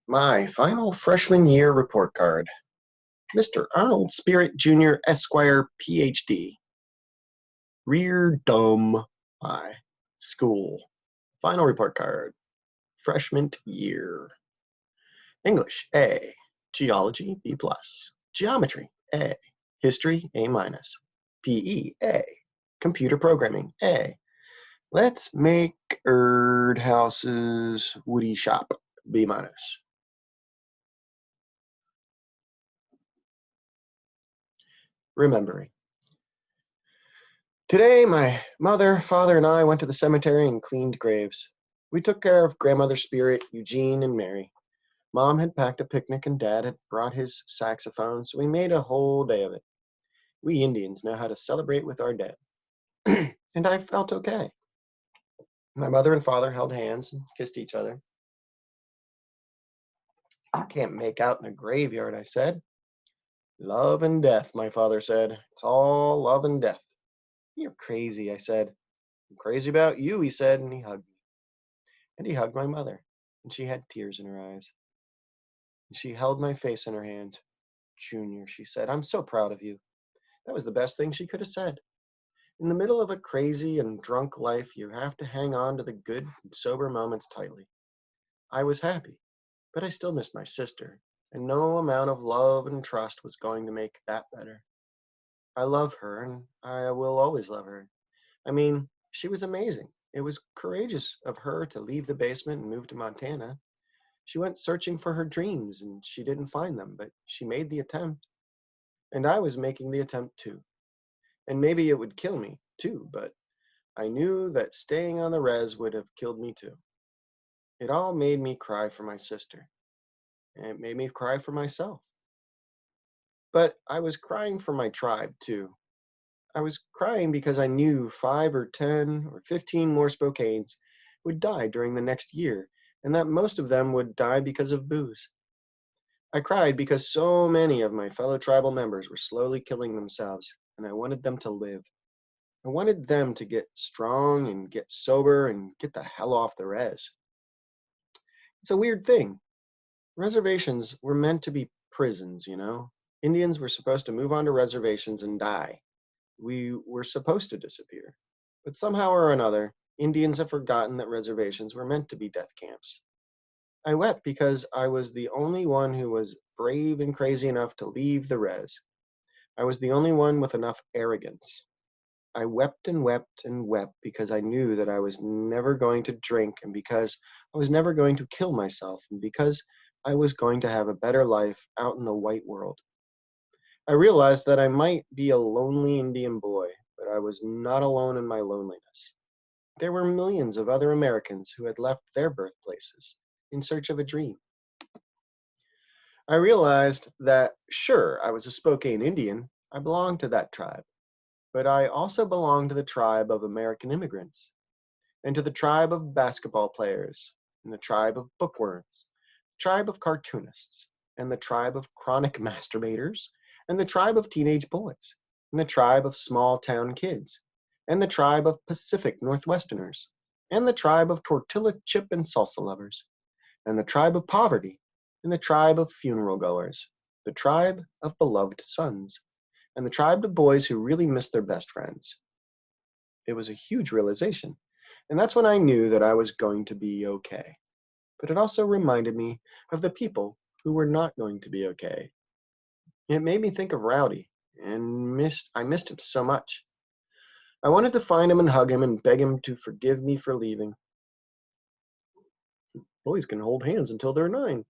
My final freshman year report card. Mr. Arnold Spirit Jr. Esquire, Ph.D. Rear Dumb High School. Final report card. Freshman year. English, A. Geology, B+. Geometry, A. History, A-. PE, A. Computer programming, A. Let's make houses woody shop, B-. Remembering. Today, my mother, father, and I went to the cemetery and cleaned graves. We took care of Grandmother Spirit, Eugene, and Mary. Mom had packed a picnic and Dad had brought his saxophone, so we made a whole day of it. We Indians know how to celebrate with our dead. And I felt okay. My mother and father held hands and kissed each other. You can't make out in a graveyard, I said. Love and death, my father said. It's all love and death. You're crazy, I said. I'm crazy about you, he said, and he hugged me. And he hugged my mother, and she had tears in her eyes. And she held my face in her hands. Junior, she said, I'm so proud of you. That was the best thing she could have said. In the middle of a crazy and drunk life, you have to hang on to the good and sober moments tightly. I was happy, but I still missed my sister, and no amount of love and trust was going to make that better. I love her, and I will always love her. I mean, she was amazing. It was courageous of her to leave the basement and move to Montana. She went searching for her dreams, and she didn't find them, but she made the attempt. And I was making the attempt too. And maybe it would kill me too, but I knew that staying on the res would have killed me too. It all made me cry for my sister, and it made me cry for myself. But I was crying for my tribe too. I was crying because I knew 5 or 10 or 15 more Spokanes would die during the next year, and that most of them would die because of booze. I cried because so many of my fellow tribal members were slowly killing themselves, and I wanted them to live. I wanted them to get strong and get sober and get the hell off the res. It's a weird thing. Reservations were meant to be prisons, you know? Indians were supposed to move on to reservations and die. We were supposed to disappear. But somehow or another, Indians have forgotten that reservations were meant to be death camps. I wept because I was the only one who was brave and crazy enough to leave the res. I was the only one with enough arrogance. I wept and wept and wept because I knew that I was never going to drink, and because I was never going to kill myself, and because I was going to have a better life out in the white world. I realized that I might be a lonely Indian boy, but I was not alone in my loneliness. There were millions of other Americans who had left their birthplaces in search of a dream. I realized that, sure, I was a Spokane Indian. I belonged to that tribe. But I also belonged to the tribe of American immigrants, and to the tribe of basketball players, and the tribe of bookworms, the tribe of cartoonists, and the tribe of chronic masturbators, and the tribe of teenage boys, and the tribe of small town kids, and the tribe of Pacific Northwesterners, and the tribe of tortilla chip and salsa lovers, and the tribe of poverty, and the tribe of funeral goers, the tribe of beloved sons, and the tribe of boys who really miss their best friends. It was a huge realization, and that's when I knew that I was going to be okay. But it also reminded me of the people who were not going to be okay. It made me think of Rowdy, and I missed him so much. I wanted to find him and hug him and beg him to forgive me for leaving. Boys can hold hands until they're 9.